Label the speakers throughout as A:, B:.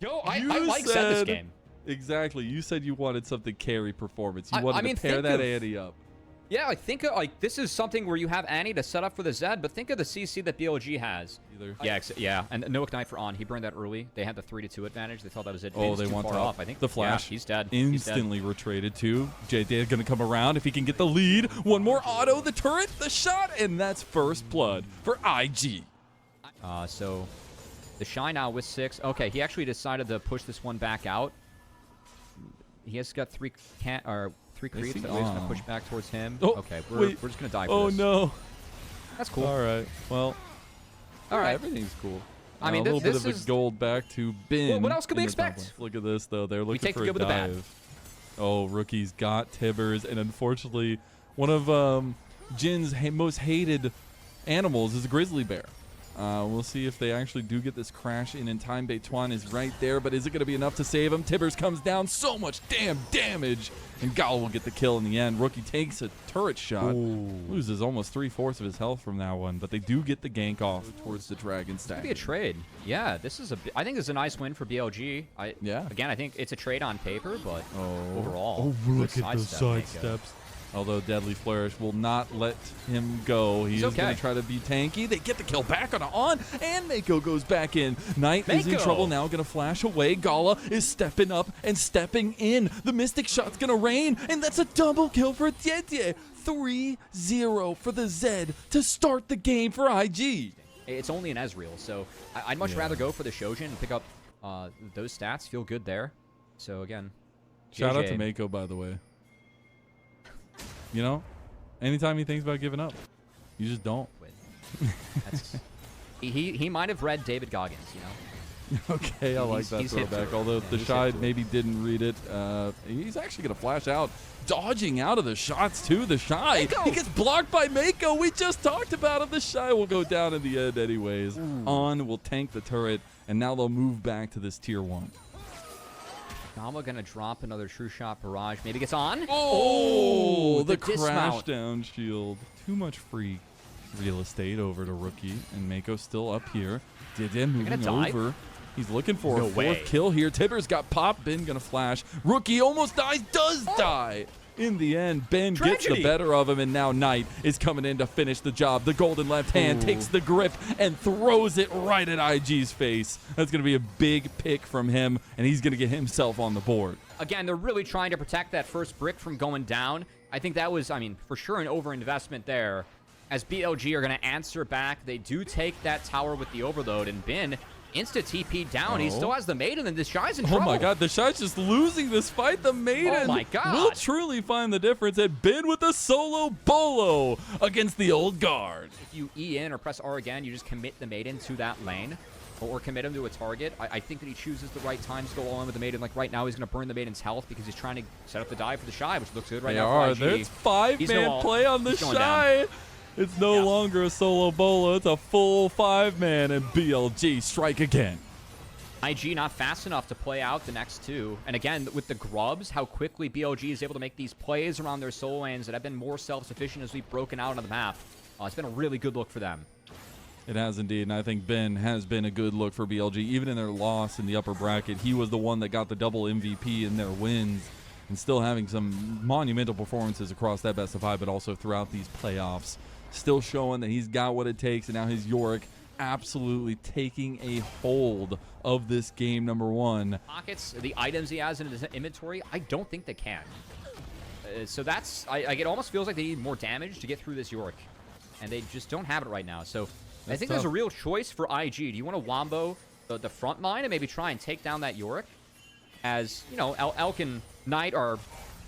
A: Yo, I like Zed this game.
B: Exactly. You said you wanted something carry performance. You wanted to pair that Annie up.
A: Yeah, like think of this is something where you have Annie to set up for the Zed, but think of the CC that BLG has. Yeah, and no Ignite for On. He burned that early. They had the 3-2 advantage. They thought that was it.
B: Oh, they want
A: far off. I think
B: the flash.
A: Yeah, he's dead.
B: Instantly retreated too. JD gonna come around if he can get the lead. One more auto, the turret, the shot, and that's first blood for IG.
A: So the Shy now with 6. Okay, he actually decided to push this one back out. He has got 3 creeps that way. He's gonna push back towards him.
B: Oh,
A: okay, we're just gonna die for this.
B: Oh no.
A: That's cool.
B: All right. Well.
A: All right.
B: Everything's cool.
A: I mean,
B: a little bit of a gold back to Bin.
A: Well, what else could we expect?
B: Look at this though. They're looking for a
A: the good with
B: dive.
A: the bad.
B: Oh, Rookie's got Tibbers, and unfortunately, one of Jin's most hated animals is a grizzly bear. We'll see if they actually do get this crash in time. Beituan is right there, but is it going to be enough to save him? Tibbers comes down, so much damn damage, and Gal will get the kill in the end. Rookie takes a turret shot, loses almost 3/4 of his health from that one, but they do get the gank off towards the Dragon stack.
A: Could be a trade. Yeah, this is I think this is a nice win for BLG.
B: Yeah.
A: Again, I think it's a trade on paper, but overall,
B: look at those side steps. Although Deadly Flourish will not let him go. He's going to try to be tanky. They get the kill back on, and Mako goes back in. Knight is in trouble now, going to flash away. Gala is stepping up and stepping in. The Mystic Shot's going to rain, and that's a double kill for Tietie. 3-0 for the Zed to start the game for IG.
A: It's only an Ezreal, so I'd much rather go for the Shojin and pick up those stats. Feel good there. So again,
B: shout out to Mako, by the way. You know, anytime he thinks about giving up, you just don't.
A: He might have read David Goggins, you know.
B: Okay, I like that throwback. Although the Shy maybe didn't read it, he's actually going to flash out, dodging out of the shots too. The Shy, he gets blocked by Mako. We just talked about him. The Shy will go down in the end anyways. On will tank the turret, and now they'll move back to this tier 1.
A: Gama gonna drop another True Shot barrage. Maybe gets on.
B: Oh, the crash
A: dismount.
B: down shield. Too much free real estate over to Rookie, and Mako still up here. Dede moving over. He's looking for a 4th kill here. Tibbers got popped. Ben gonna flash. Rookie almost dies. Does die. In the end, Ben gets the better of him, and now Knight is coming in to finish the job. The golden left hand takes the grip and throws it right at IG's face. That's going to be a big pick from him, and he's going to get himself on the board.
A: Again, they're really trying to protect that first brick from going down. I think that was, I mean, for sure an overinvestment there. As BLG are going to answer back, they do take that tower with the overload, and Ben insta TP down. He still has the maiden, and the Shy's in trouble.
B: Oh my god, the Shy's just losing this fight. The maiden will truly find the difference. And Ben with a solo bolo against the old guard.
A: If you E in or press R again, you just commit the maiden to that lane, or commit him to a target. I think that he chooses the right time to go all in with the maiden. Like right now, he's going to burn the maiden's health because he's trying to set up the dive for the Shy, which looks good right now for IG.
B: There's 5-man play on the Shy. It's no longer a solo bolo. It's a full 5-man, and BLG strike again.
A: IG not fast enough to play out the next 2. And again, with the grubs, how quickly BLG is able to make these plays around their solo lanes that have been more self-sufficient as we've broken out on the map. It's been a really good look for them.
B: It has indeed, and I think Ben has been a good look for BLG. Even in their loss in the upper bracket, he was the one that got the double MVP in their wins, and still having some monumental performances across that best of 5, but also throughout these playoffs. Still showing that he's got what it takes, and now his Yorick absolutely taking a hold of this game number 1.
A: Pockets, the items he has in his inventory, I don't think they can. So that's, it almost feels like they need more damage to get through this Yorick, and they just don't have it right now. So I think there's a real choice for IG. Do you want to wombo the front line and maybe try and take down that Yorick? As, you know, Elk and Knight are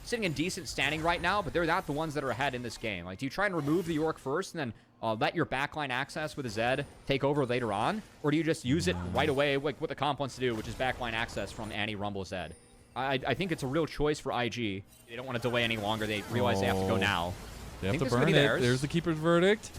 A: sitting in decent standing right now, but they're not the ones that are ahead in this game. Like, do you try and remove the Yorick first and then let your backline access with a Zed take over later on? Or do you just use it right away, like what the comp wants to do, which is backline access from Annie, Rumble, Zed? I think it's a real choice for IG. They don't want to delay any longer. They realize they have to go now.
B: They have to burn it. There's the Keeper's Verdict.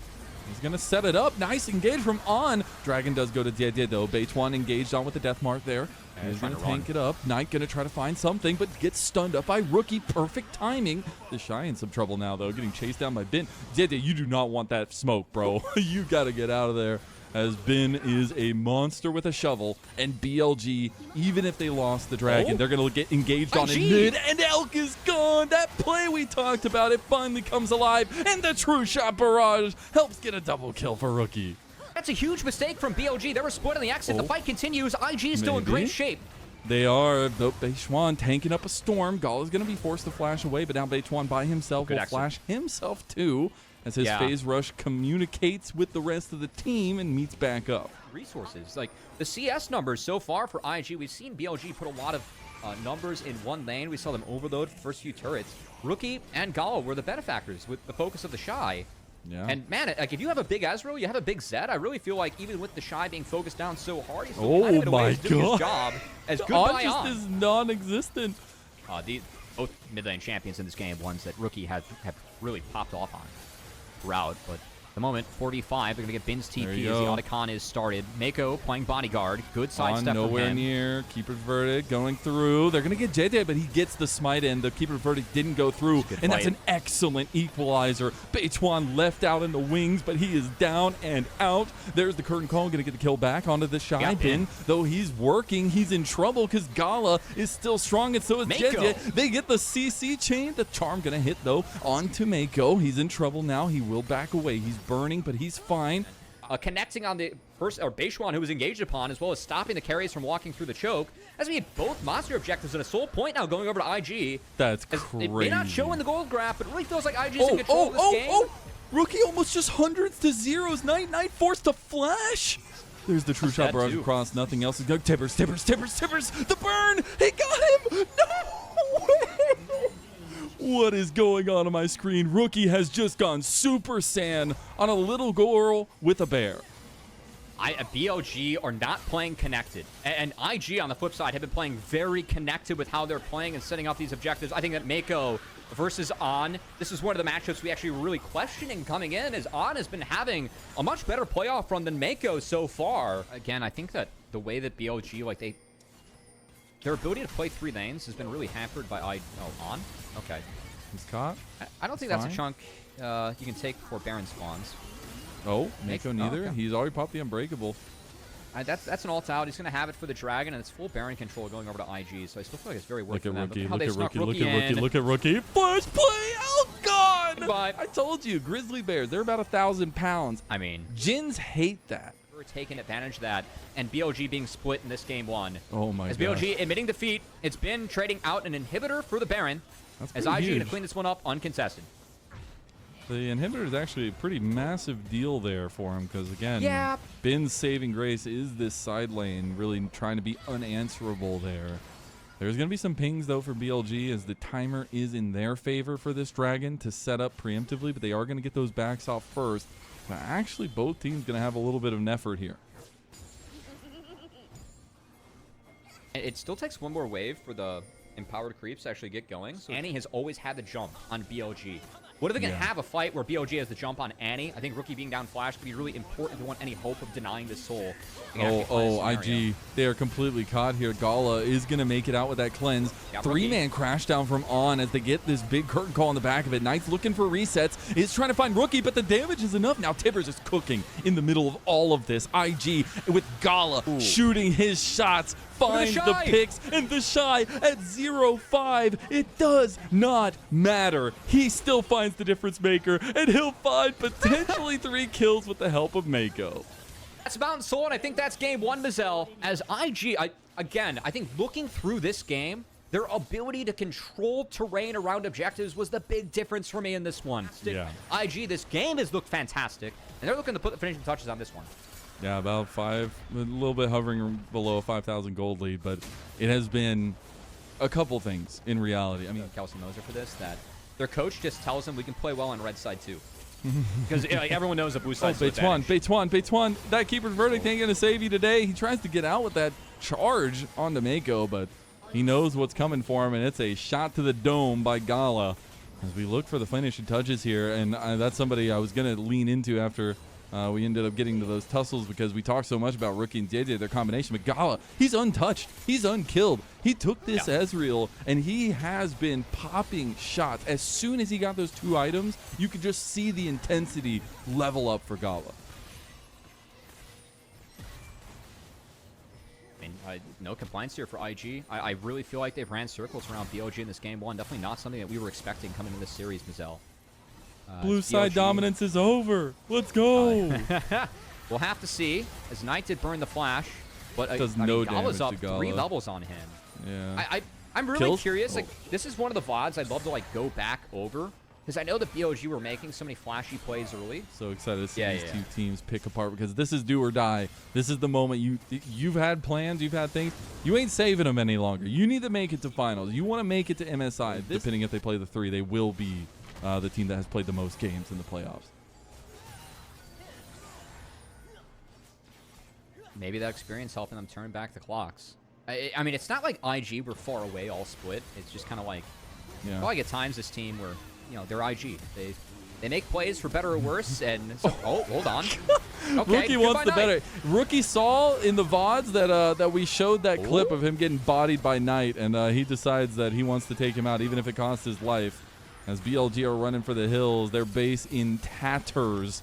B: He's going to set it up. Nice engage from On. Dragon does go to Dede, though. Beituan engaged on with the Death Mark there. He's going to tank it up. Knight going to try to find something, but gets stunned up by Rookie. Perfect timing. The Shy in some trouble now, though, getting chased down by Bin. Dede, you do not want that smoke, bro. You got to get out of there. as Bin is a monster with a shovel, and BLG, even if they lost the dragon, they're going to get engaged on in mid, and Elk is gone. That play we talked about, it finally comes alive, and the true shot barrage helps get a double kill for Rookie.
A: That's a huge mistake from BLG. They were split on the exit. The fight continues. IG is still in great shape.
B: They are. Beishwan tanking up a storm. Gala's going to be forced to flash away, but now Beishwan by himself will flash himself too, as his phase rush communicates with the rest of the team and meets back up.
A: Resources, like the CS numbers so far for IG, we've seen BLG put a lot of numbers in one lane. We saw them overload the first few turrets. Rookie and Gala were the benefactors with the focus of the Shy.
B: Yeah.
A: And man, like if you have a big Ezreal, you have a big Zed. I really feel like even with the Shy being focused down so hard, he's still kind of in a way doing his job as goodbye on.
B: Just is non-existent.
A: Both mid lane champions in this game, ones that Rookie have really popped off on throughout, but the moment, 45, they're going to get Bin's TP as the Otacon is started. Mako playing bodyguard. Good sidestep from him.
B: Nowhere near. Keeper's Verdict going through. They're going to get JJ, but he gets the smite in. The Keeper's Verdict didn't go through, and that's an excellent equalizer. Beituan left out in the wings, but he is down and out. There's the curtain call. Going to get the kill back onto the Shy Bin. Though he's working, he's in trouble because Gala is still strong, and so is JJ. They get the CC chain. The charm going to hit, though, onto Mako. He's in trouble now. He will back away. He's burning, but he's fine.
A: Connecting on the first, or Beishwan, who was engaged upon, as well as stopping the carries from walking through the choke. As we have both monster objectives and a soul point now going over to IG.
B: That's crazy.
A: It may not show in the gold graph, but it really feels like IG's in control of this game.
B: Rookie almost just hundreds to zeros. Knight forced to flash. There's the true shot barrage across. Nothing else is going. Tibbers. The burn. He got him. No way. What is going on my screen? Rookie has just gone Super Saiyan on a little girl with a bear.
A: BLG are not playing connected. And IG, on the flip side, have been playing very connected with how they're playing and setting up these objectives. I think that Mako versus On, this is one of the matchups we actually were really questioning coming in, as On has been having a much better playoff run than Mako so far. Again, I think that the way that BLG, like their ability to play 3 lanes has been really hampered by On? Okay.
B: He's caught.
A: I don't think that's a chunk you can take before Baron spawns.
B: Oh, Mako neither. Okay. He's already popped the Unbreakable.
A: That's an ult out. He's going to have it for the Dragon, and it's full Baron control going over to IG, so I still feel like it's very worth
B: it.
A: Look
B: at Rookie. Flash play! Oh, God! Goodbye. I told you, Grizzly Bears, they're about 1,000 pounds.
A: I mean,
B: Jins hate that.
A: We're taking advantage of that, and BLG being split in this game 1.
B: Oh, my God.
A: As BLG admitting defeat, it's been trading out an inhibitor for the Baron, as IG going to clean this one up uncontested.
B: The inhibitor is actually a pretty massive deal there for him because, again, Bin's saving grace is this side lane, really trying to be unanswerable there. There's going to be some pings, though, for BLG as the timer is in their favor for this Dragon to set up preemptively, but they are going to get those backs off first. But actually, both teams going to have a little bit of an effort here.
A: It still takes one more wave for the empowered creeps to actually get going. So Annie has always had the jump on BLG. What are they going to have a fight where BLG has the jump on Annie? I think Rookie being down flash could be really important to want any hope of denying the soul.
B: IG. They are completely caught here. Gala is going to make it out with that cleanse. 3-man crash down from On as they get this big curtain call in the back of it. Knight's looking for resets. Is trying to find Rookie, but the damage is enough. Now Tibbers is cooking in the middle of all of this. IG with Gala shooting his shots. Finds the picks, and the Shy at 0-5. It does not matter. He still finds the difference maker, and he'll find potentially 3 kills with the help of Mako.
A: That's Mountain Soul, and I think that's game 1, Mazel. As IG, I think looking through this game, their ability to control terrain around objectives was the big difference for me in this one. IG, this game has looked fantastic, and they're looking to put the finishing touches on this one.
B: Yeah, about 5, a little bit hovering below a 5,000 gold lead, but it has been a couple things in reality. I mean,
A: Kelsey Moser for this, that their coach just tells them we can play well on red side too. Because everyone knows the blue side.
B: Beituan, that Keeper's Verdict ain't going to save you today. He tries to get out with that charge onto Mako, but he knows what's coming for him, and it's a shot to the dome by Gala. As we look for the finishing touches here, and that's somebody I was going to lean into after we ended up getting to those tussles because we talked so much about Rookie and JJ, their combination. But Gala, he's untouched. He's unkilled. He took this Ezreal, and he has been popping shots. As soon as he got those 2 items, you could just see the intensity level up for Gala.
A: No complaints here for IG. I really feel like they've ran circles around BLG in this game one. Definitely not something that we were expecting coming into this series, Mazel.
B: Blue side dominance is over. Let's go.
A: We'll have to see, as Knight did burn the flash, but
B: does no
A: Gala's
B: damage
A: up
B: to Gala.
A: 3 levels on him.
B: Yeah.
A: I'm really curious. Like, this is one of the VODs I'd love to like go back over, because I know the BLG were making so many flashy plays early.
B: So excited to see these two teams pick apart, because this is do or die. This is the moment you've had plans, you've had things. You ain't saving them any longer. You need to make it to finals. You want to make it to MSI. Depending if they play the 3, they will be the team that has played the most games in the playoffs.
A: Maybe that experience helping them turn back the clocks. I mean, it's not like IG were far away all split. It's just kind of like, like at times this team where, you know, they're IG. They make plays for better or worse, and so, hold on. Okay,
B: Rookie wants the better. Rookie saw in the VODs that we showed that clip of him getting bodied by Knight, and he decides that he wants to take him out, even if it costs his life. As BLG are running for the hills, their base in tatters,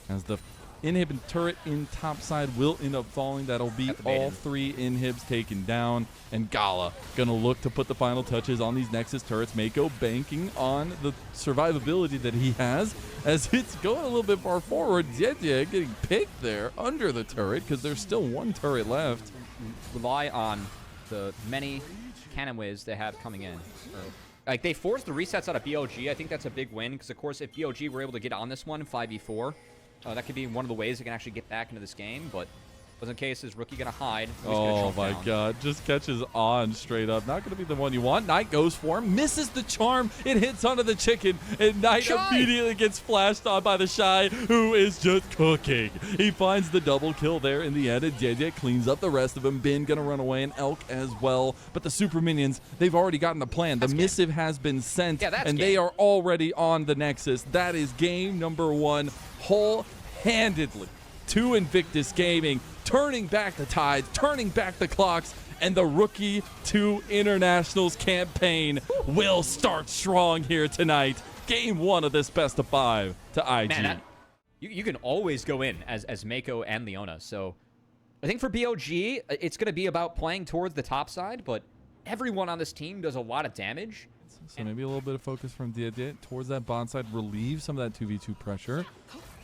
B: as the inhib and turret in top side will end up falling. That'll be all 3 inhibs taken down, and Gala gonna look to put the final touches on these Nexus turrets. Mako banking on the survivability that he has, as it's going a little bit far forward. Jeje getting picked there under the turret, because there's still 1 turret left.
A: Rely on the many cannon whiz they have coming in. Like, they forced the resets out of BLG. I think that's a big win, because of course if BLG were able to get on this one 5v4, that could be one of the ways they can actually get back into this game, but wasn't the case. Is Rookie going to hide?
B: Oh my god, just catches on straight up. Not going to be the one you want. Knight goes for him, misses the charm. It hits onto the chicken, and Knight immediately gets flashed on by the Shy, who is just cooking. He finds the double kill there in the end, and JJ cleans up the rest of them. Bin going to run away, and Elk as well. But the super minions, they've already gotten the plan. The missive has been sent, and they are already on the Nexus. That is game number 1, whole-handedly to Invictus Gaming, turning back the tides, turning back the clocks, and the Rookie to Internationals campaign will start strong here tonight. Game 1 of this best of 5 to IG.
A: Man, you can always go in as Mako and Leona. So I think for BLG, it's going to be about playing towards the top side, but everyone on this team does a lot of damage.
B: So maybe a little bit of focus from Dia towards that bond side, relieve some of that 2v2 pressure.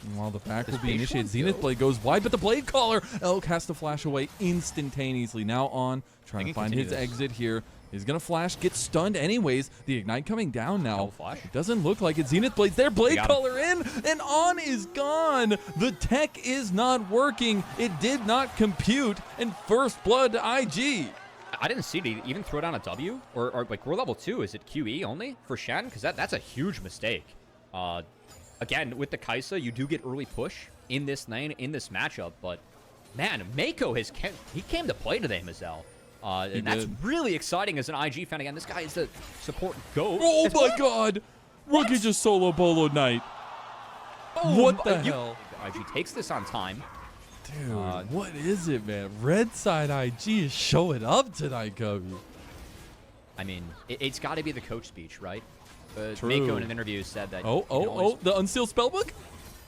B: And while the back will be initiated, Zenith Blade goes wide, but the Blade Caller, Elk has to flash away instantaneously. Now on, trying to find his exit here. He's going to flash, get stunned anyways. The Ignite coming down now. It doesn't look like it. Zenith Blade's there, Blade Caller in, and On is gone. The tech is not working. It did not compute, and first blood to IG.
A: I didn't see it even throw down a W, or like we're level 2. Is it QE only for Shen? Because that's a huge mistake. Again, with the Kaisa, you do get early push in this lane, in this matchup, but man, Mako he came to play today, Mazel. And that's really exciting as an IG fan. Again, this guy is the support GOAT.
B: Oh my god! Rookie just solo bolo Knight. What the hell?
A: IG takes this on time.
B: Dude, what is it, man? Red side IG is showing up tonight, Kobe.
A: I mean, it's got to be the coach speech, right? Mako in an interview said that.
B: The unsealed spellbook?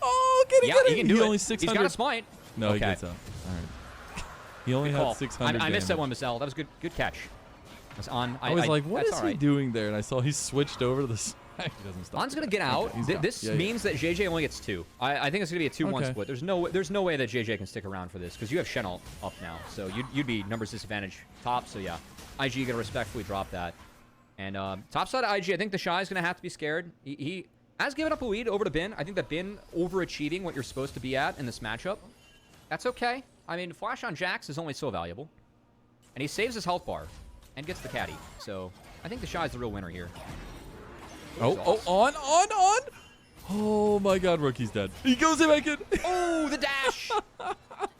B: Oh, get it.
A: He can do it.
B: Only 600.
A: He's got a smite.
B: No, he gets out. All right. He only had 600
A: I missed that one, Mazel. That was good catch. That's On.
B: I was like, what is he doing there? And I saw he switched over to the side. He doesn't stop.
A: On's going to get out. This means that JJ only gets 2. I think it's going to be a 2-1 split. There's no way that JJ can stick around for this, because you have Shen up now. So you'd be numbers disadvantage top. So yeah, IG going to respectfully drop that. And top side of IG, I think the Shy is going to have to be scared. He has given up a lead over to Bin. I think that Bin overachieving what you're supposed to be at in this matchup. That's okay. I mean, flash on Jax is only so valuable. And he saves his health bar and gets the caddy. So I think the Shy is the real winner here.
B: On. Oh my god, Rookie's dead. He goes back in.
A: Oh, the dash.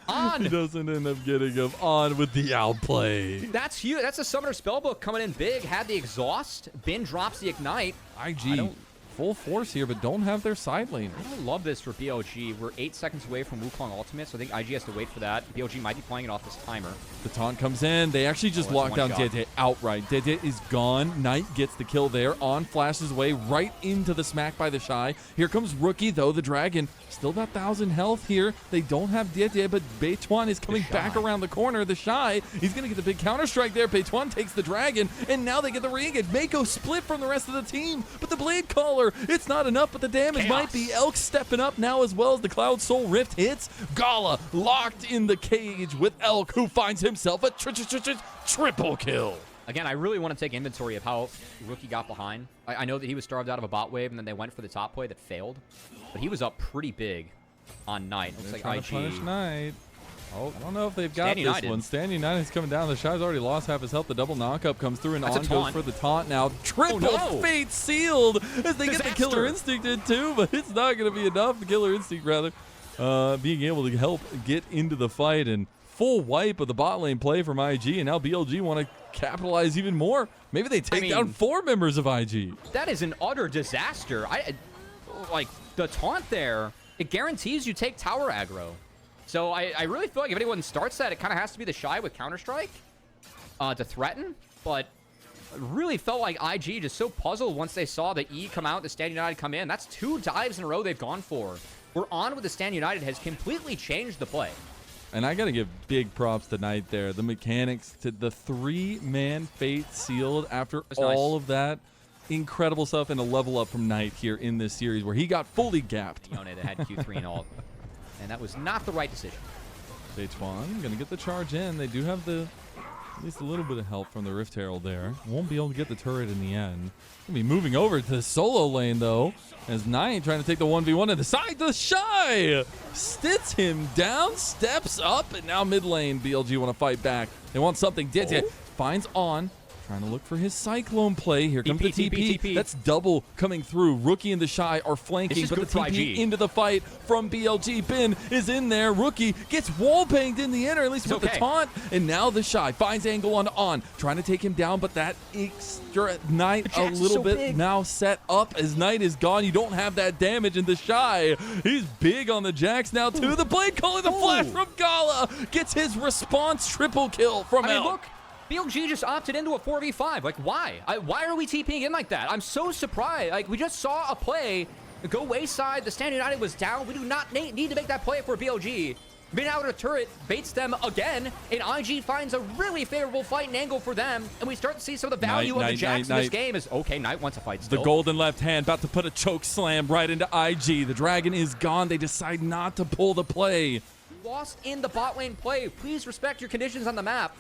A: On.
B: He doesn't end up getting him on with the outplay.
A: That's huge. That's a Summoner Spellbook coming in big. Had the exhaust. Bin drops the Ignite.
B: IG full force here, but don't have their side lane.
A: I love this for BLG. We're 8 seconds away from Wukong ultimate, so I think IG has to wait for that. BLG might be playing it off this timer.
B: The taunt comes in. They actually just lock down Dede outright. Dede is gone. Knight gets the kill there. On flashes away right into the smack by the Shy. Here comes Rookie, though. The Dragon still about 1,000 health here. They don't have Dede, but Beituan is coming back around the corner. The Shy, he's going to get the big counter-strike there. Beituan takes the Dragon, and now they get the re-engage. Mako split from the rest of the team, but the Blade Caller, it's not enough, but the damage might be. Elk stepping up now as well as the Cloud Soul Rift hits. Gala locked in the cage with Elk, who finds himself a triple kill.
A: Again, I really want to take inventory of how Rookie got behind. I know that he was starved out of a bot wave, and then they went for the top play that failed. But he was up pretty big on Knight. Looks like
B: trying
A: IG.
B: to punish Knight. Oh, I don't know if they've got this one. Stan United's coming down. The Shy's already lost half his health. The double knockup comes through, and on goes for the taunt now. Triple fate sealed as they get the Killer Instinct in too, but it's not going to be enough. The Killer Instinct, rather, being able to help get into the fight, and full wipe of the bot lane play from IG, and now BLG want to capitalize even more. Maybe they take down 4 members of IG.
A: That is an utter disaster. Like, the taunt there, it guarantees you take tower aggro. So I really feel like if anyone starts that, it kind of has to be the Shy with Counter-Strike to threaten. But it really felt like IG just so puzzled once they saw the E come out, the Stand United come in. That's 2 dives in a row they've gone for. We're on with the Stand United has completely changed the play.
B: And I got to give big props to Knight there. The mechanics to the 3-man fate sealed after all of that. Incredible stuff, and a level up from Knight here in this series where he got fully gapped.
A: Yone that had Q3 and all. And that was not the right decision.
B: Beituan going to get the charge in. They do have at least a little bit of help from the Rift Herald there. Won't be able to get the turret in the end. Going to be moving over to the solo lane, though, as Knight trying to take the 1v1 to the side. The Shy stits him down, steps up, and now mid lane, BLG want to fight back. They want something. Did finds on. Trying to look for his Cyclone play. Here comes the TP. That's double coming through. Rookie and the Shy are flanking, but the TP into the fight from BLG. Ben is in there. Rookie gets wall banged in the inner, at least with the taunt. And now the Shy finds angle on. Trying to take him down, but that extra Knight a little bit now set up as Knight is gone. You don't have that damage, and the Shy, he's big on the Jax now too. The Blade calling the flash from Gala. Gets his response triple kill from Elk.
A: Look. BLG just opted into a 4v5. Like, why? Why are we TPing in like that? I'm so surprised. Like, we just saw a play go wayside. The Stand United was down. We do not need to make that play for BLG. Mid outer turret baits them again, and IG finds a really favorable fight and angle for them, and we start to see some of the value of the Jax in this game. Is okay, Knight wants a fight still.
B: The golden left hand about to put a choke slam right into IG. The Dragon is gone. They decide not to pull the play.
A: Lost in the bot lane play. Please respect your conditions on the map.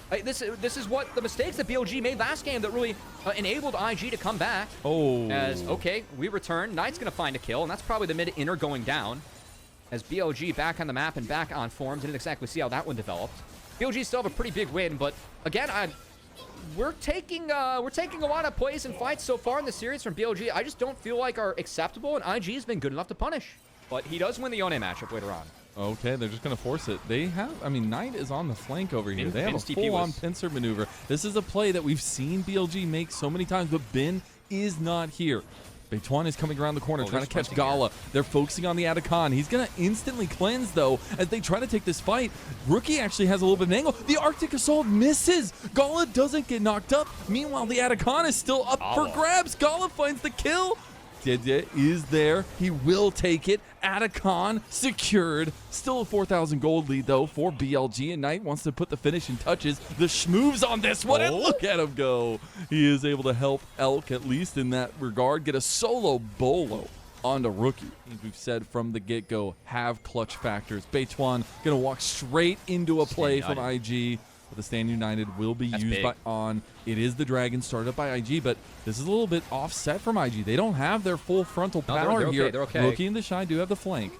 A: This is what the mistakes that BLG made last game that really enabled IG to come back. Okay, we return. Knight's going to find a kill, and that's probably the mid-inner going down. As BLG back on the map and back on forms. Didn't exactly see how that one developed. BLG still have a pretty big win, but again, we're taking a lot of plays and fights so far in the series from BLG. I just don't feel like are acceptable, and IG's been good enough to punish. But he does win the Yone matchup later on.
B: Okay, they're just going to force it. They have, Knight is on the flank over here. They have a full-on pincer maneuver. This is a play that we've seen BLG make so many times, but Ben is not here. Beituan is coming around the corner, trying to catch Gala. They're focusing on the Atacon. He's going to instantly cleanse, though, as they try to take this fight. Rookie actually has a little bit of an angle. The Arctic Assault misses. Gala doesn't get knocked up. Meanwhile, the Atacon is still up for grabs. Gala finds the kill. Dede is there. He will take it. Atacon secured. Still a 4,000 gold lead, though, for BLG. And Knight wants to put the finishing touches. The schmoves on this one, and look at him go. He is able to help Elk, at least in that regard, get a solo bolo onto Rookie. We've said from the get-go, have clutch factors. Beituan going to walk straight into a play from IG. But the Stand United will be used by On. It is the Dragon started up by IG, but this is a little bit offset from IG. They don't have their full frontal power here.
A: They're okay.
B: Rookie and the Shy do have the flank.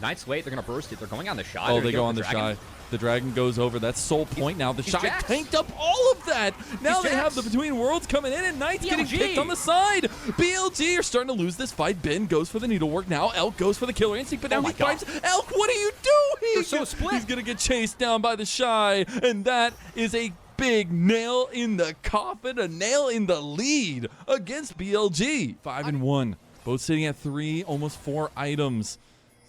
A: Knight's late. They're going to burst it. They're going on the Shy.
B: Oh, they go on the Shy. The Dragon goes over. That's Soul Point now. The Shy tanked up all of that. Now they have the Between Worlds coming in, and Knight's getting picked on the side. BLG are starting to lose this fight. Ben goes for the needlework now. Elk goes for the Killer Instinct, but now he fights Elk. What are you doing?
A: They're so split.
B: He's going to get chased down by the Shy, and that is a big nail in the coffin, a nail in the lead against BLG. 5-1. Both sitting at 3, almost 4 items.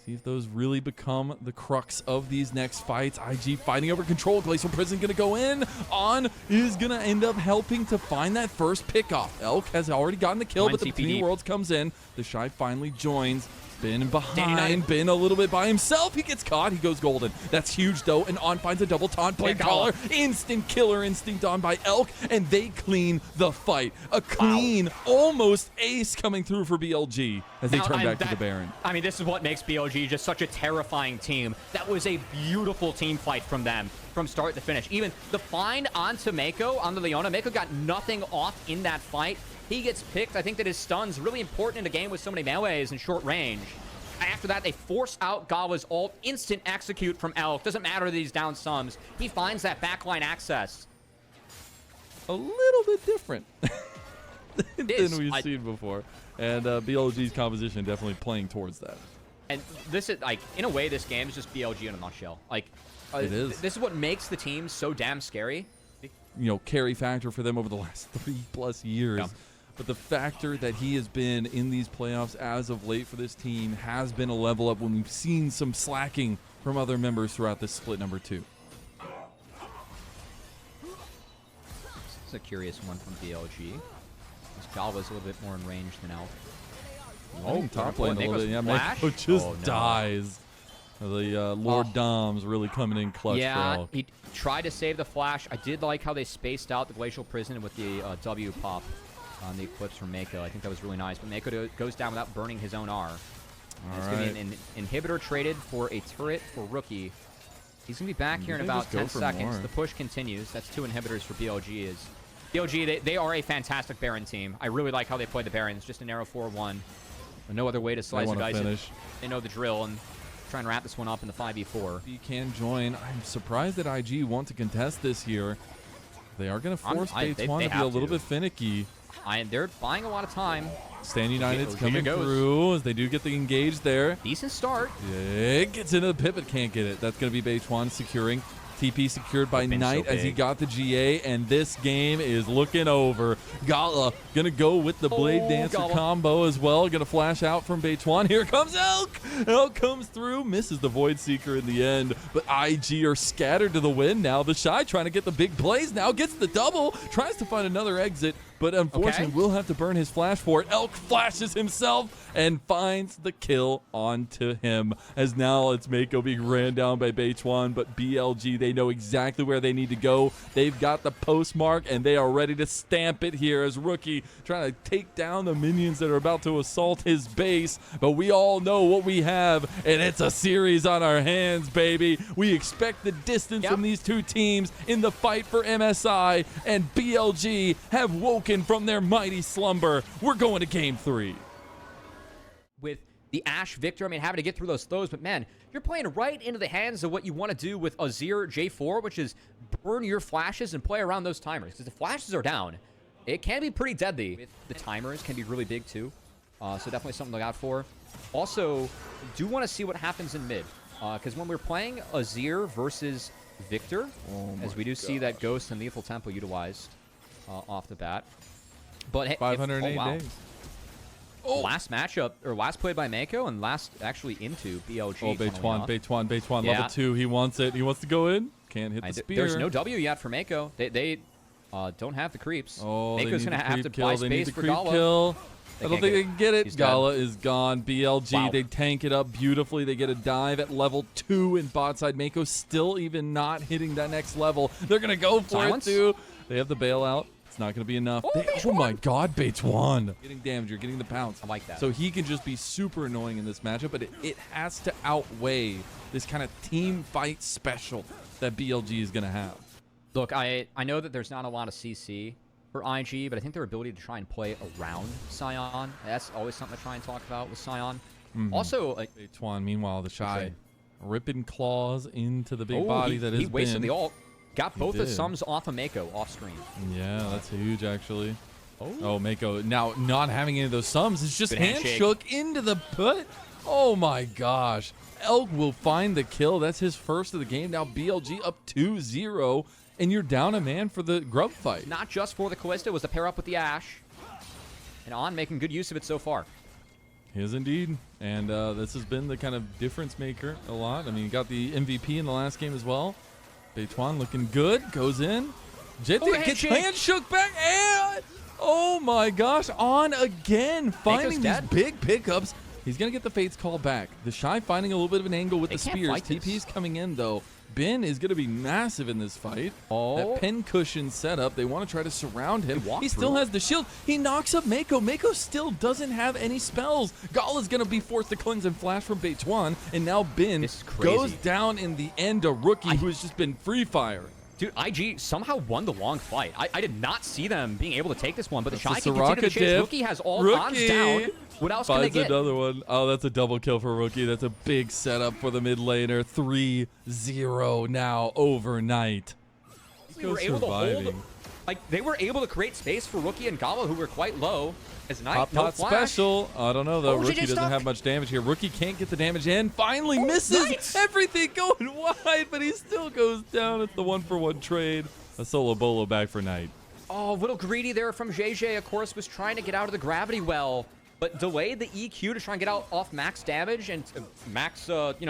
B: See if those really become the crux of these next fights. IG fighting over control. Glacial Prison going to go in. On is going to end up helping to find that first pickoff. Elk has already gotten the kill, but the Between Worlds comes in. The Shy finally joins. Bin behind, Bin a little bit by himself. He gets caught. He goes golden. That's huge, though. And On finds a double taunt. Blade Caller. Instant killer instinct on by Elk. And they clean the fight. A clean, almost ace coming through for BLG as they turn back to the Baron.
A: I mean, this is what makes BLG just such a terrifying team. That was a beautiful team fight from them from start to finish. Even the find onto Mako, onto Leona. Mako got nothing off in that fight. He gets picked. I think that his stun's really important in a game with so many melees and short range. After that, they force out Gawa's ult. Instant execute from Elk. Doesn't matter that he's down sums. He finds that backline access.
B: A little bit different than we've seen before. And BLG's composition definitely playing towards that.
A: And this is, like, in a way, this game is just BLG in a nutshell. Like,
B: it is.
A: This is what makes the team so damn scary.
B: You know, carry factor for them over the last 3+ years. Yeah. But the factor that he has been in these playoffs as of late for this team has been a level up when we've seen some slacking from other members throughout this split number 2.
A: This is a curious one from BLG. Java's a little bit more in range than Elf.
B: Oh, top lane a little bit. Yeah, Mako just dies. The Lord Dom's really coming in clutch for Elk.
A: He tried to save the flash. I did like how they spaced out the Glacial Prison with the W pop on the Eclipse from Mako. I think that was really nice. But Mako goes down without burning his own R. It's going to be an inhibitor traded for a turret for Rookie. He's going to be back here in about 10 seconds. The push continues. That's 2 inhibitors for BLG. BLG, they are a fantastic Baron team. I really like how they play the Barons. Just a narrow 4-1. No other way to slice the guys. They know the drill and try and wrap this one up in the 5v4.
B: He can join. I'm surprised that IG want to contest this here. They are going to force Beitwan to be a little bit finicky.
A: They're buying a lot of time.
B: Stand United's coming through as they do get the engage there.
A: Decent start.
B: It gets into the pit, but can't get it. That's going to be Beitwan securing. TP secured by Knight as he got the GA, and this game is looking over. Gala going to go with the Blade Dancer combo as well. Going to flash out from Beitwan. Here comes Elk. Elk comes through, misses the Void Seeker in the end, but IG are scattered to the wind now. The Shy trying to get the big plays now, gets the double, tries to find another exit, but unfortunately will have to burn his flash for it. Elk flashes himself and finds the kill onto him, as now it's Mako being ran down by Beitwan, but BLG, they know exactly where they need to go. They've got the postmark, and they are ready to stamp it here as Rookie trying to take down the minions that are about to assault his base, but we all know what we have, and it's a series on our hands, baby. We expect the distance from these two teams in the fight for MSI, and BLG have woken from their mighty slumber. We're going to game 3.
A: With the Ashe Victor, I mean, having to get through those throws, but man, you're playing right into the hands of what you want to do with Azir J4, which is burn your flashes and play around those timers. Because the flashes are down, it can be pretty deadly. The timers can be really big too, so definitely something to look out for. Also, do want to see what happens in mid, because when we're playing Azir versus Victor, as we do see that Ghost and Lethal Tempo utilized off the bat. But
B: 508 days.
A: Last matchup, or last play by Mako, and last actually into BLG.
B: Oh, Beitwan, level 2. He wants it. He wants to go in. Can't hit the spear.
A: There's no W yet for Mako. They don't have the creeps.
B: Oh,
A: Mako's going to have to buy space for Gala.
B: Kill. I don't think they can get it. Gala is gone. BLG, they tank it up beautifully. They get a dive at level 2 in bot side. Mako still even not hitting that next level. They're going to go for it, too. They have the bailout. It's not going to be enough. Oh my God, Beitwan. Getting damage. You're getting the pounce.
A: I like that.
B: So he can just be super annoying in this matchup, but it has to outweigh this kind of team fight special that BLG is going to have.
A: Look, I know that there's not a lot of CC for IG, but I think their ability to try and play around Sion, that's always something to try and talk about with Sion. Also,
B: Beitwan, meanwhile, the Shy ripping claws into the big body that is.
A: He wasted the ult. Got both the sums off of Mako off screen.
B: Yeah, that's huge, actually. Oh, Mako now not having any of those sums. It's just hand shook into the put. Oh, my gosh. Elk will find the kill. That's his first of the game. Now BLG up 2-0, and you're down a man for the grub fight.
A: Not just for the Kalista. It was to pair up with the Ashe. And On making good use of it so far.
B: He is indeed. And this has been the kind of difference maker a lot. I mean, you got the MVP in the last game as well. Beituan looking good. Goes in. JT gets hand shook back. And oh my gosh. On again. Finding these big pickups. He's going to get the Fates call back. The Shy finding a little bit of an angle with the spears. TP's coming in, though. Ben is going to be massive in this fight. That pin cushion setup. They want to try to surround him. He still has the shield. He knocks up Mako. Mako still doesn't have any spells. Gala's going to be forced to cleanse and flash from Beituan. And now Ben goes down in the end. A rookie who has just been free fire.
A: Dude, IG somehow won the long fight. I did not see them being able to take this one, but the Shy can continue to chase. Rookie has all odds down. What else can they get?
B: Another one. Oh, that's a double kill for Rookie. That's a big setup for the mid laner. 3-0 now overnight.
A: They were able to hold, they were able to create space for Rookie and Gala, who were quite low. As Knight, no flash.
B: Special. I don't know, though. Rookie doesn't have much damage here. Rookie can't get the damage in. Finally misses. Everything going wide, but he still goes down. It's the 1-for-1 trade. A solo bolo back for Knight.
A: Oh, a little greedy there from JJ, of course, was trying to get out of the gravity well, but delayed the EQ to try and get out off max damage and max,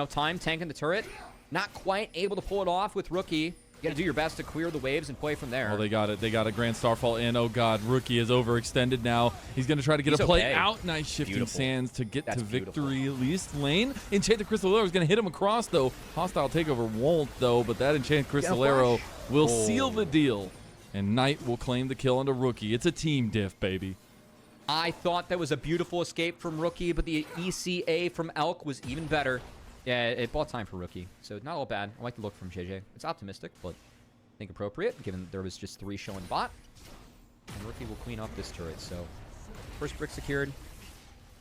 A: time tanking the turret. Not quite able to pull it off with Rookie. You got to do your best to clear the waves and play from there.
B: Oh, they got it. They got a Grand Starfall in. Oh, God. Rookie is overextended now. He's going to try to get a play out. Nice shifting sands to get to victory. Least lane. Enchanted Crystal Arrow is going to hit him across, though. Hostile takeover won't, though, but that Enchanted Crystal Arrow will seal the deal. And Knight will claim the kill onto Rookie. It's a team diff, baby.
A: I thought that was a beautiful escape from Rookie, but the ECA from Elk was even better. Yeah, it bought time for Rookie, so not all bad. I like the look from JJ. It's optimistic, but I think appropriate, given there was just 3 showing bot. And Rookie will clean up this turret, so first brick secured.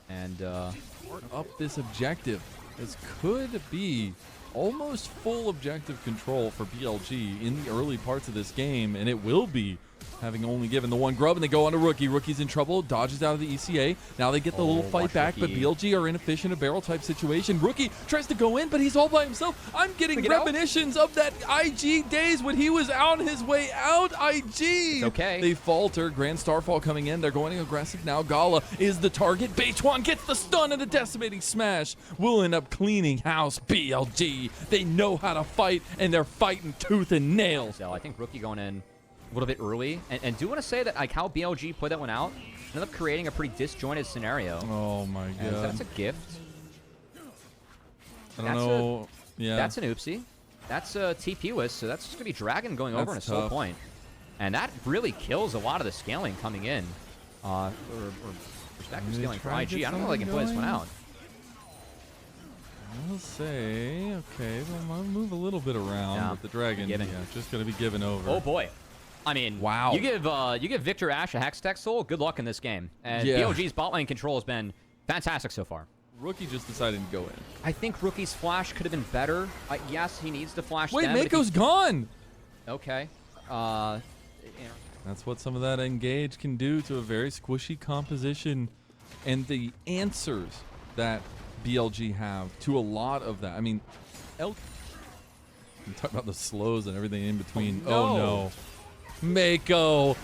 A: And
B: up this objective. This could be almost full objective control for BLG in the early parts of this game, and it will be, having only given the 1 grub, and they go on to Rookie. Rookie's in trouble, dodges out of the ECA. Now they get the little fight back, but BLG are inefficient, a barrel type situation. Rookie tries to go in, but he's all by himself. I'm getting reminisctions of that IG days when he was on his way out. IG!
A: Okay.
B: They falter. Grand Starfall coming in. They're going aggressive now. Gala is the target. Beituan gets the stun and a decimating smash. Will end up cleaning house. BLG. They know how to fight, and they're fighting tooth and nail.
A: So I think Rookie going in a little bit early, and do want to say that like how BLG played that one out, ended up creating a pretty disjointed scenario.
B: Oh my god,
A: that's a gift.
B: I don't know. Yeah,
A: that's an oopsie. That's a TP-less, so that's just gonna be Dragon going over in a sole point, and that really kills a lot of the scaling coming in, or perspective scaling for IG. I don't know if they can play this one out.
B: I'll say, okay, well, I'll move a little bit around with the Dragon. Yeah, just gonna be given over.
A: Oh boy. I mean, wow. You give Victor Ashe a Hex Tech Soul, good luck in this game. And BLG's bot lane control has been fantastic so far.
B: Rookie just decided to go in.
A: I think Rookie's flash could have been better. Yes, he needs to flash.
B: Wait, Mako's gone.
A: Okay.
B: That's what some of that engage can do to a very squishy composition, and the answers that BLG have to a lot of that. I mean, I'm talking about the slows and everything in between. Oh no. Mako,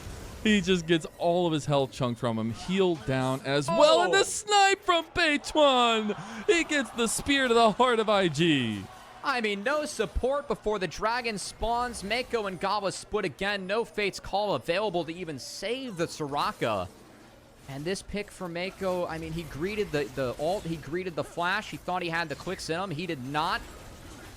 B: he just gets all of his health chunked from him, healed down as well, and the snipe from Beituan. He gets the spear to the heart of IG.
A: I mean, no support before the Dragon spawns. Mako and Gala split again. No Fate's Call available to even save the Soraka. And this pick for Mako, I mean, he greeted the ult, he greeted the flash. He thought he had the clicks in him. He did not.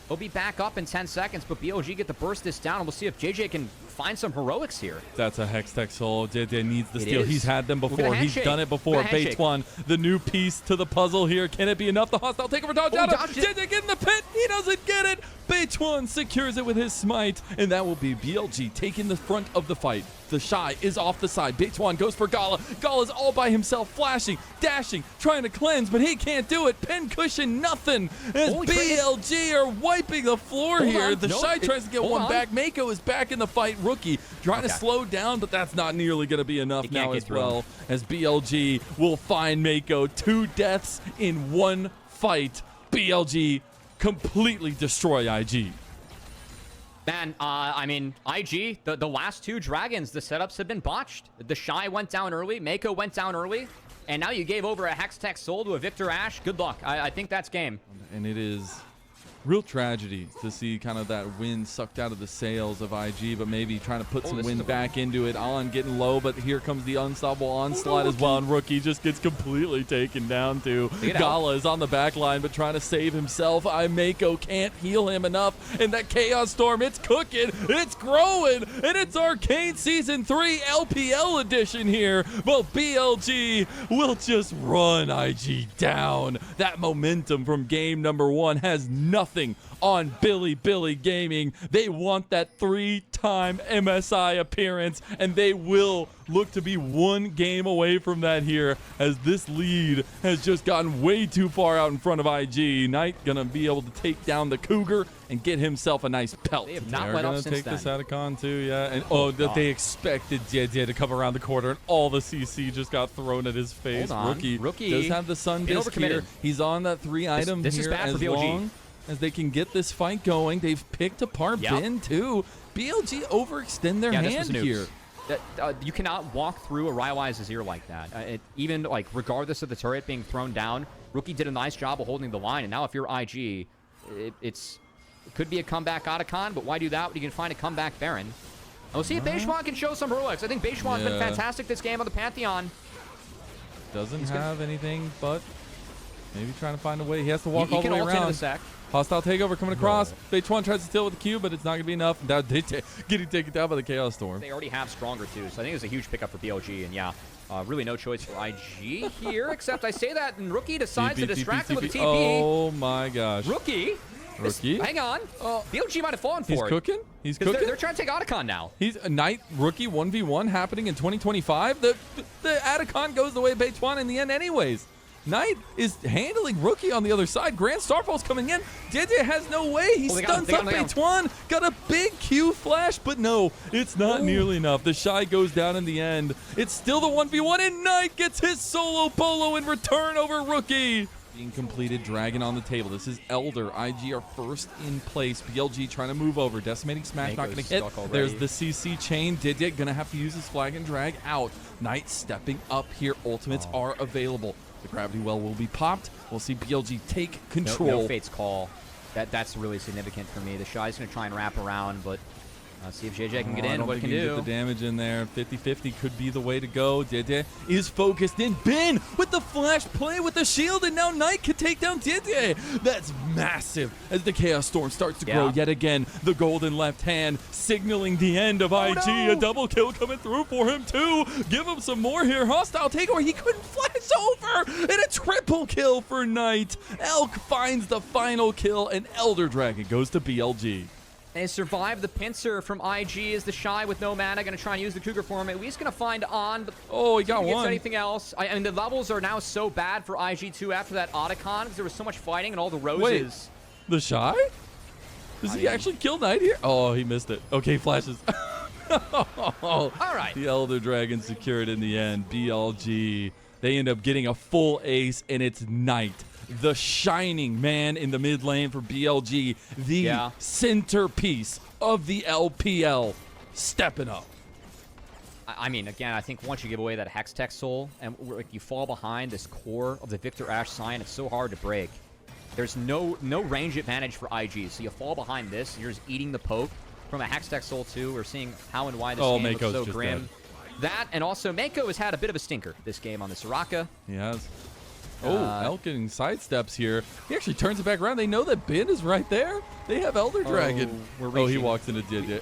A: He'll be back up in 10 seconds, but BLG get to burst this down, and we'll see if JJ can find some heroics here.
B: That's a Hex Tech Soul. JJ needs the steal. He's had them before. He's done it before. Beituan, the new piece to the puzzle here. Can it be enough? The hostile takeover dodge out of JJ get in the pit. He doesn't get it. Beituan secures it with his smite, and that will be BLG taking the front of the fight. The Shy is off the side. Beituan goes for Gala. Gala's all by himself, flashing, dashing, trying to cleanse, but he can't do it. Pin cushion, nothing. As BLG are wiping the floor here. The Shy tries to get one back. Mako is back in the fight. Rookie trying to slow down, but that's not nearly going to be enough now as well. As BLG will find Mako. 2 deaths in 1 fight. BLG completely destroy IG.
A: Man, I mean, IG, the last 2 Dragons, the setups have been botched. The Shy went down early. Mako went down early. And now you gave over a Hextech Soul to a Victor Ashe. Good luck. I think that's game.
B: And it is real tragedy to see kind of that wind sucked out of the sails of IG, but maybe trying to put some wind back into it. On getting low, but here comes the unstoppable onslaught as well, and Rookie just gets completely taken down too. Gala is on the back line, but trying to save himself. Mako can't heal him enough, and that Chaos Storm, it's cooking, it's growing, and it's Arcane Season 3 LPL edition here. Well, BLG will just run IG down. That momentum from game number 1 has nothing on Bilibili Gaming. They want that 3-time MSI appearance, and they will look to be 1 game away from that here, as this lead has just gotten way too far out in front of IG. Knight gonna be able to take down the Cougar and get himself a nice pelt.
A: They have not
B: They're
A: let
B: gonna
A: up since
B: take
A: then.
B: this Atacon too, yeah. And they expected Jie to come around the corner, and all the CC just got thrown at his face. Rookie does have the Sun Disc here. He's on that 3 item
A: this
B: here
A: is bad
B: as
A: for BLG.
B: long as they can get this fight going. They've picked apart Bin too. BLG overextend their hand here.
A: You cannot walk through a Raiwai's Azir like that. Even like regardless of the turret being thrown down, Rookie did a nice job of holding the line. And now if you're IG, it could be a comeback Otacon, but why do that when you can find a comeback Baron? And we'll see if Beishwan can show some heroics. I think Beishwan's been fantastic this game on the Pantheon.
B: Doesn't have anything, but maybe trying to find a way. He has to walk all the way around.
A: The sack.
B: Hostile takeover coming across. Beishwan tries to steal with the Q, but it's not going to be enough. Now getting taken down by the Chaos Storm.
A: They already have Stronger too, so I think it's a huge pickup for BLG. And yeah, really no choice for IG here, except I say that and Rookie decides to distract him with a TP.
B: Oh my gosh.
A: Rookie? Hang on. BLG might have fallen for it.
B: He's cooking? He's cooking?
A: They're trying to take Otacon now.
B: He's a Knight Rookie 1v1 happening in 2025. The Atacon goes the way of Beishwan in the end anyways. Knight is handling Rookie on the other side. Grand Starfall's coming in. JJ has no way. He stuns up Beishwan. Got a big Q flash, but no, it's not nearly enough. The Shy goes down in the end. It's still the 1v1, and Knight gets his solo polo in return over Rookie. Being completed, Dragon on the table. This is Elder. IG are first in place. BLG trying to move over. Decimating Smash not going to hit. There's the CC chain. Didier going to have to use his flag and drag out. Knight stepping up here. Ultimates are available. The Gravity Well will be popped. We'll see BLG take control.
A: No Fate's Call. That's really significant for me. The Shy's going to try and wrap around, but see if JJ can get in, what he can do.
B: Get the damage in there. 50-50 could be the way to go. JJ is focused in. Bin with the flash play with the shield, and now Knight can take down JJ. That's massive as the Chaos Storm starts to grow yet again. The golden left hand signaling the end of IG. A double kill coming through for him too. Give him some more here. Hostile takeover. He couldn't flash over. And a triple kill for Knight. Elk finds the final kill, and Elder Dragon goes to BLG.
A: They survive the pincer from IG as the Shy with no mana. Going to try and use the Cougar form. At least going to find on. But
B: he got one.
A: Anything else? I mean, the levels are now so bad for IG2 after that Otacon because there was so much fighting and all the roses.
B: Wait, the Shy? Does he actually kill Knight here? Oh, he missed it. Okay, flashes.
A: All right.
B: The Elder Dragon secured in the end. BLG. They end up getting a full ace, and it's Knight. The shining man in the mid lane for BLG, the centerpiece of the LPL, stepping up.
A: I mean, again, I think once you give away that Hextech Soul and like you fall behind this core of the Victor Ashe sign, it's so hard to break. There's no range advantage for IG, so you fall behind this, you're just eating the poke from a Hextech Soul too. We're seeing how and why this game looks so grim. That, and also Mako has had a bit of a stinker this game on the Soraka.
B: He has. Elk getting sidesteps here. He actually turns it back around. They know that Bin is right there. They have Elder Dragon. He walks into Did.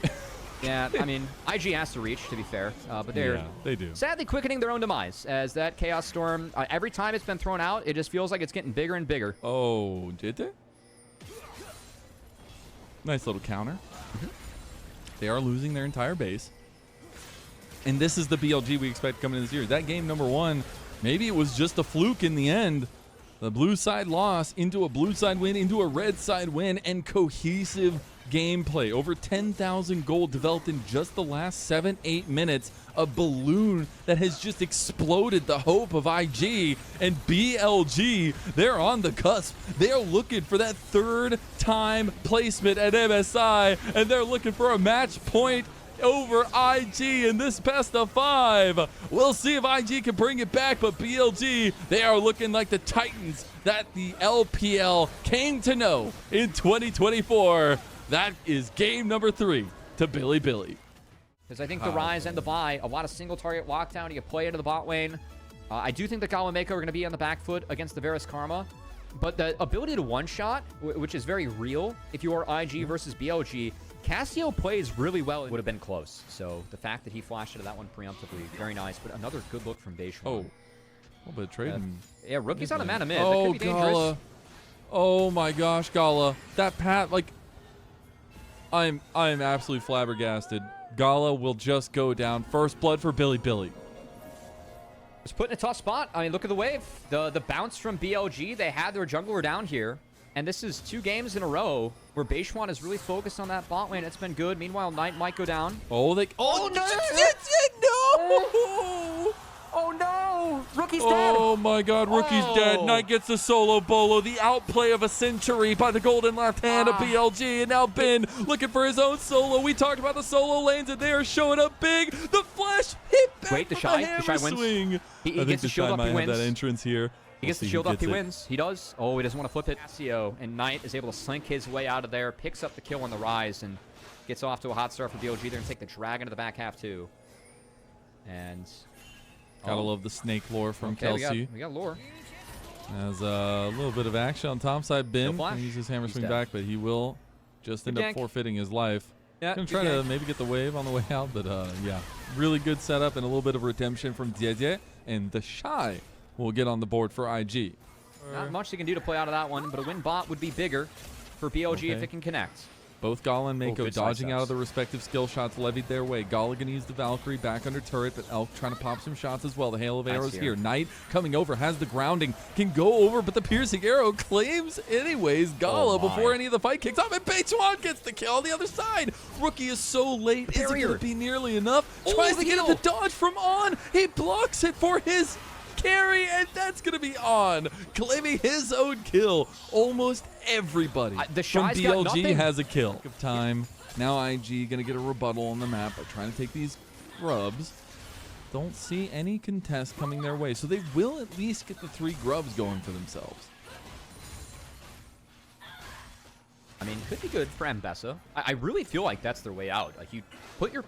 A: Yeah, I mean, IG has to reach, to be fair. But
B: they do.
A: Sadly quickening their own demise as that Chaos Storm, every time it's been thrown out, it just feels like it's getting bigger and bigger.
B: Oh, did they? Nice little counter. They are losing their entire base. And this is the BLG we expect coming in this year. That game number 1, maybe it was just a fluke in the end. The blue side loss into a blue side win, into a red side win, and cohesive gameplay. Over 10,000 gold developed in just the last 7-8 minutes. A balloon that has just exploded the hope of IG. And BLG, they're on the cusp. They're looking for that 3rd time placement at MSI, and they're looking for a match point over IG in this best of 5. We'll see if IG can bring it back, but BLG, they are looking like the Titans that the LPL came to know in 2024. That is game number 3 to Bilibili.
A: Because I think the Rise and the buy, a lot of single target lockdown. You can play into the bot lane. I do think that Gala and Mako are going to be on the back foot against the Varus Karma. But the ability to one-shot, which is very real, if you are IG versus BLG, Cassio plays really well. It would have been close. So the fact that he flashed into that one preemptively, very nice. But another good look from Beishwan.
B: Oh, a little bit of trading.
A: Yeah, Rookie's on a man of mid.
B: Oh,
A: That could be dangerous.
B: Gala. Oh my gosh, Gala. That pat, like, I'm absolutely flabbergasted. Gala will just go down. First blood for Bilibili.
A: It's put in a tough spot. I mean, look at the wave. The bounce from BLG. They had their jungler down here. And this is 2 games in a row where Beishwan is really focused on that bot lane. It's been good. Meanwhile, Knight might go down.
B: Oh, they... Oh, no! No!
A: Oh, no! Rookie's dead!
B: Oh, my God. Rookie's dead. Knight gets the solo bolo. The outplay of a century by the golden left hand of BLG. And now Ben looking for his own solo. We talked about the solo lanes, and they are showing up big. The flash hit back.
A: Wait, the Shy wins.
B: Swing.
A: He gets the shield up, he wins.
B: That entrance here.
A: He gets the shield up, he wins. He does. Oh, he doesn't want to flip it. Cassio, and Knight is able to slink his way out of there, picks up the kill on the Rise, and gets off to a hot start for BLG. They're going to take the Dragon to the back half, too. And...
B: Gotta love the snake lore from Kelsey.
A: We got lore.
B: Has a little bit of action on top side. Ben can use his hammer swing back, but he will just end up forfeiting his life.
A: Yeah,
B: gonna try to maybe get the wave on the way out, but yeah, really good setup and a little bit of redemption from Dieje, and the Shy will get on the board for IG.
A: Not much they can do to play out of that one, but a win bot would be bigger for BLG if it can connect.
B: Both Gala and Mako dodging out of the respective skill shots levied their way. Gala going to use the Valkyrie back under turret, but Elk trying to pop some shots as well. The hail of arrows here. Knight coming over, has the grounding, can go over, but the piercing arrow claims anyways. Gala before any of the fight kicks off, and Beishwan gets the kill on the other side. Rookie is so late. Is it going to be nearly enough? Tries to get at the dodge from On. He blocks it for his carry, and that's going to be On, claiming his own kill. Almost everybody from BLG has a kill. Of time. Now IG going to get a rebuttal on the map by trying to take these grubs. Don't see any contest coming their way, so they will at least get the 3 grubs going for themselves.
A: I mean, could be good for Ambessa. I really feel like that's their way out. Like, you put your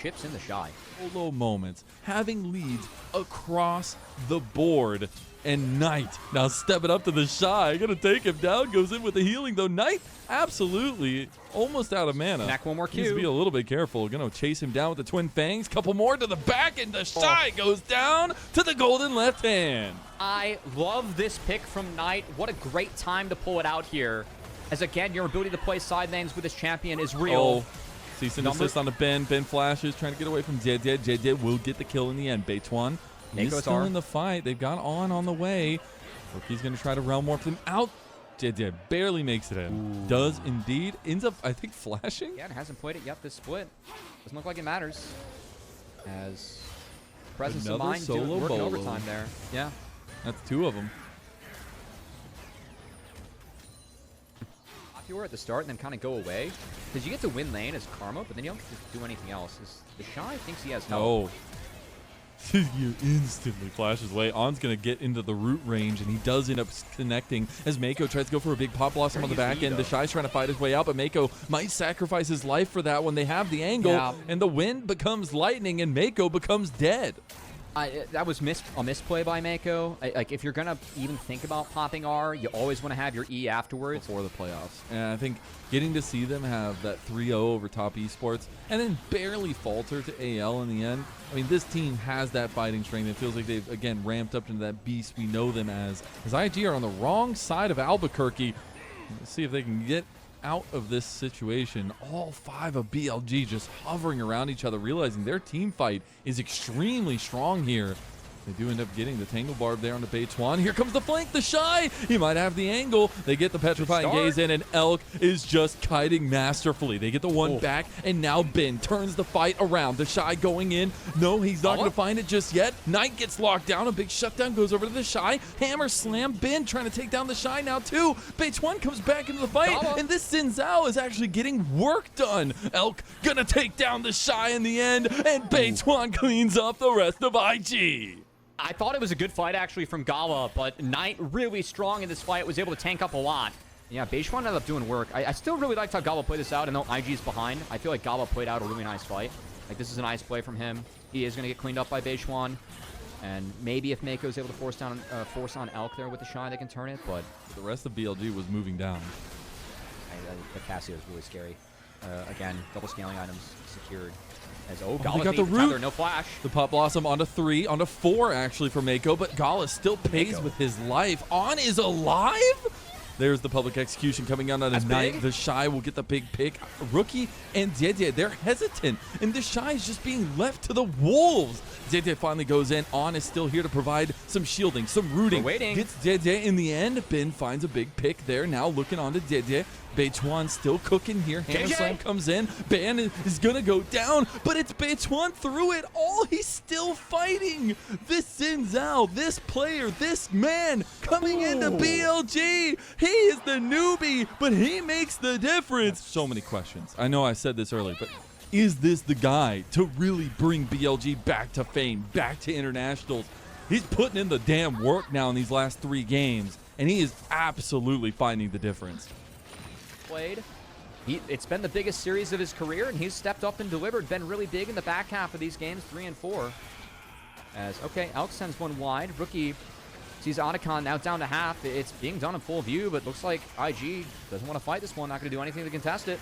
A: chips in the Shy.
B: Solo moments, having leads across the board, and Knight now stepping up to the Shy, gonna take him down, goes in with the healing though. Knight absolutely almost out of mana.
A: Back one more Q.
B: Needs to be a little bit careful. Gonna chase him down with the twin fangs. Couple more to the back, and the Shy goes down to the golden left hand.
A: I love this pick from Knight. What a great time to pull it out here. As again, your ability to play side lanes with this champion is real.
B: Cease and assist on the Ben. Ben flashes, trying to get away from Jed. Jed will get the kill in the end. Beishwan is still in the fight. They've got On the way. Rookie's going to try to realm warp them out. Jed barely makes it in. Does indeed. Ends up, I think, flashing.
A: Yeah, it hasn't played it yet, this split. Doesn't look like it matters. As presence of mind working overtime there. Yeah.
B: That's 2 of them.
A: At the start and then kind of go away, because you get to win lane as Karma, but then you don't get to do anything else. The Shy thinks he has help.
B: You instantly flashes away. On's going to get into the root range, and he does end up connecting as Mako tries to go for a big pop blossom on the back end. The Shy's trying to fight his way out, but Mako might sacrifice his life for that one. They have the angle, and the wind becomes lightning, and Mako becomes dead.
A: That was a misplay by Mako. Like, if you're going to even think about popping R, you always want to have your E afterwards.
B: Before the playoffs. And I think getting to see them have that 3-0 over top esports and then barely falter to AL in the end. I mean, this team has that fighting strength. It feels like they've, again, ramped up into that beast we know them as IG are on the wrong side of Albuquerque. Let's see if they can get out of this situation. All 5 of BLG just hovering around each other, realizing their team fight is extremely strong here. They do end up getting the Tangle Barb there on the Beituan. Here comes the flank, the Shy. He might have the angle. They get the Petrifying Gaze in, and Elk is just kiting masterfully. They get the one back, and now Ben turns the fight around. The Shy going in. No, he's not going to find it just yet. Knight gets locked down. A big shutdown goes over to the Shy. Hammer slam. Ben trying to take down the Shy now, too. Beituan comes back into the fight, and this Xin Zhao is actually getting work done. Elk going to take down the Shy in the end, and Beituan cleans up the rest of IG.
A: I thought it was a good fight, actually, from Gala, but Knight really strong in this fight, was able to tank up a lot. Yeah, Beituan ended up doing work. I still really liked how Gala played this out, and though IG's behind, I feel like Gala played out a really nice fight. Like, this is a nice play from him. He is going to get cleaned up by Beituan, and maybe if Mako is able to force on Elk there with the Shy, they can turn it, but...
B: The rest of BLG was moving down.
A: The Cassio is really scary. Again, double scaling items secured. As
B: Gala got the root.
A: No flash.
B: The Pop Blossom onto 3, onto 4 actually for Mako, but Gala still pays with his life. On is alive? There's the public execution coming out on a Knight. The Shy will get the big pick. Rookie and Dede, they're hesitant, and the Shy is just being left to the wolves. Dede finally goes in. On is still here to provide some shielding, some rooting. Gets Dede in the end. Ben finds a big pick there. Now looking on to Dede. Beituan still cooking here. Hammer Slam comes in. Ban is going to go down, but it's Beituan through it all. He's still fighting. This Xin Zhao, this player, this man coming into BLG. He is the newbie, but he makes the difference. So many questions. I know I said this earlier, but is this the guy to really bring BLG back to fame, back to internationals? He's putting in the damn work now in these last 3 games, and he is absolutely finding the difference.
A: Played. It's been the biggest series of his career, and he's stepped up and delivered. Been really big in the back half of these games, 3 and 4. As, Elk sends one wide. Rookie sees Otacon now down to half. It's being done in full view, but looks like IG doesn't want to fight this one. Not going to do anything to contest it.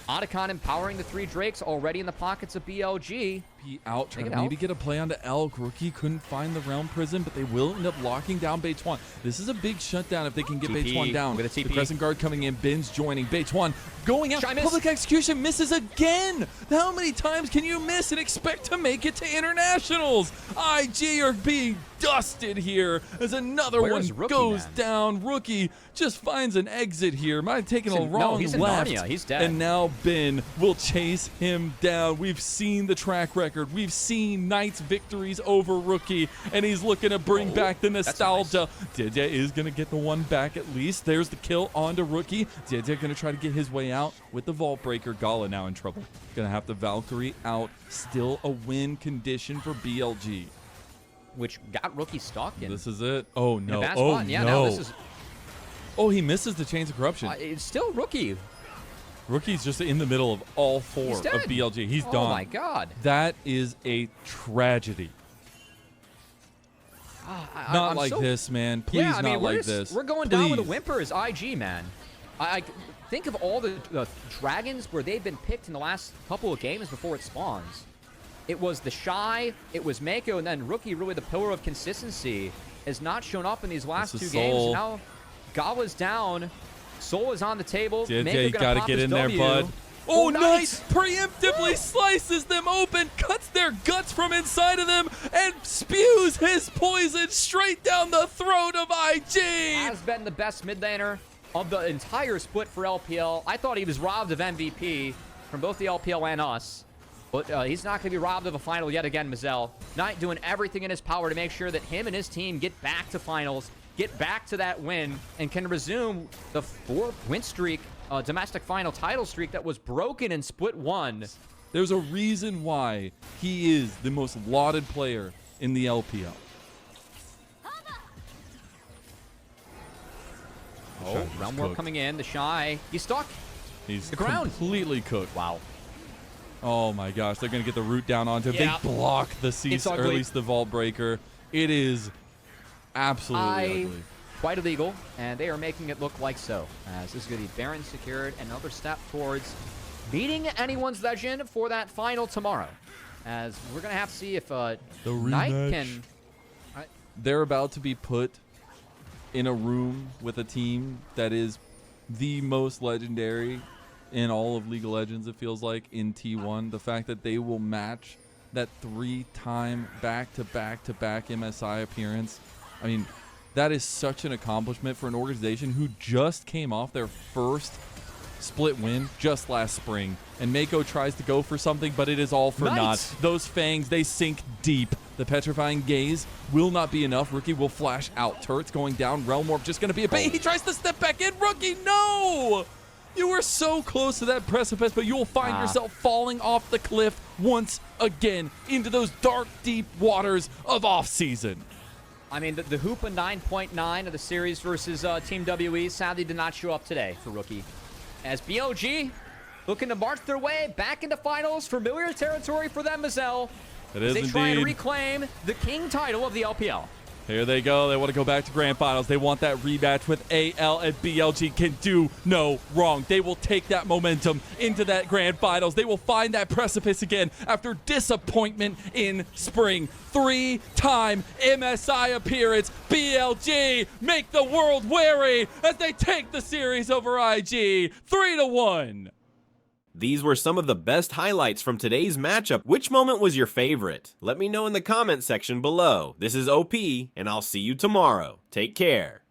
A: Otacon empowering the 3 Drakes already in the pockets of BLG.
B: Be out, trying to maybe get a play onto Elk. Rookie couldn't find the Realm Prison, but they will end up locking down Beituan. This is a big shutdown if they can get Beituan down.
A: With a TP.
B: The Crescent Guard coming in, Ben's joining. Beituan going out. Public execution misses again. How many times can you miss and expect to make it to internationals? IG are being dusted here as another one goes down. Rookie just finds an exit here. Might have taken a wrong
A: he's
B: left.
A: In Narnia. He's dead.
B: And now Ben will chase him down. We've seen the track record. We've seen Knight's victories over Rookie, and he's looking to bring back the nostalgia. Nice. Dede is going to get the one back at least. There's the kill onto Rookie. Dede going to try to get his way out with the Vault Breaker. Gala now in trouble. Going to have the Valkyrie out. Still a win condition for BLG.
A: Which got Rookie stuck in.
B: This is it. Oh, no.
A: Oh, yeah, no. This is...
B: Oh, he misses the Chains of Corruption.
A: It's still Rookie.
B: Rookie's just in the middle of all 4 of BLG. He's done.
A: Oh, my God.
B: That is a tragedy. Not like this, man. Please,
A: yeah, I mean,
B: not like this.
A: We're going down with a whimper as IG, man. I think of all the dragons where they've been picked in the last couple of games before it spawns. It was the Shy, it was Mako, and then Rookie, really the pillar of consistency, has not shown up in these last 2 games. And now Gala's down. Soul is on the table.
B: You got to get in there, bud. Oh, nice! Preemptively slices them open, cuts their guts from inside of them, and spews his poison straight down the throat of IG.
A: Has been the best mid laner of the entire split for LPL. I thought he was robbed of MVP from both the LPL and us. But he's not going to be robbed of a final yet again, Mazel. Knight doing everything in his power to make sure that him and his team get back to finals, get back to that win, and can resume the 4th win streak, domestic final title streak that was broken in Split 1.
B: There's a reason why he is the most lauded player in the LPL.
A: Oh, Realm War coming in. The Shy. He's stuck.
B: He's
A: the ground.
B: Completely cooked.
A: Wow.
B: Oh, my gosh. They're going to get the root down onto him.
A: Yeah.
B: They block the cease, or at least the Vault Breaker. It is absolutely ugly.
A: Quite illegal, and they are making it look like so. As this is going to be Baron secured, another step towards beating anyone's legend for that final tomorrow. As we're going to have to see if Knight can...
B: They're about to be put in a room with a team that is the most legendary in all of League of Legends, it feels like, in T1. The fact that they will match that 3-time back-to-back-to-back MSI appearance. I mean, that is such an accomplishment for an organization who just came off their first split win just last spring. And Mako tries to go for something, but it is all for naught. Those fangs, they sink deep. The petrifying gaze will not be enough. Rookie will flash out. Turret's going down. Realm Warp just going to be a bait. He tries to step back in. Rookie, no! You were so close to that precipice, but you will find yourself falling off the cliff once again into those dark, deep waters of off-season.
A: I mean, the Hoopa 9.9 of the series versus Team WE sadly did not show up today for Rookie. As BLG looking to march their way back into finals, familiar territory for them as well.
B: It is
A: they
B: indeed.
A: Try and reclaim the king title of the LPL.
B: Here they go. They want to go back to grand finals. They want that rematch with AL, and BLG can do no wrong. They will take that momentum into that grand finals. They will find that precipice again after disappointment in spring. 3-time MSI appearance. BLG make the world wary as they take the series over IG 3-1.
C: These were some of the best highlights from today's matchup. Which moment was your favorite? Let me know in the comment section below. This is OP, and I'll see you tomorrow. Take care.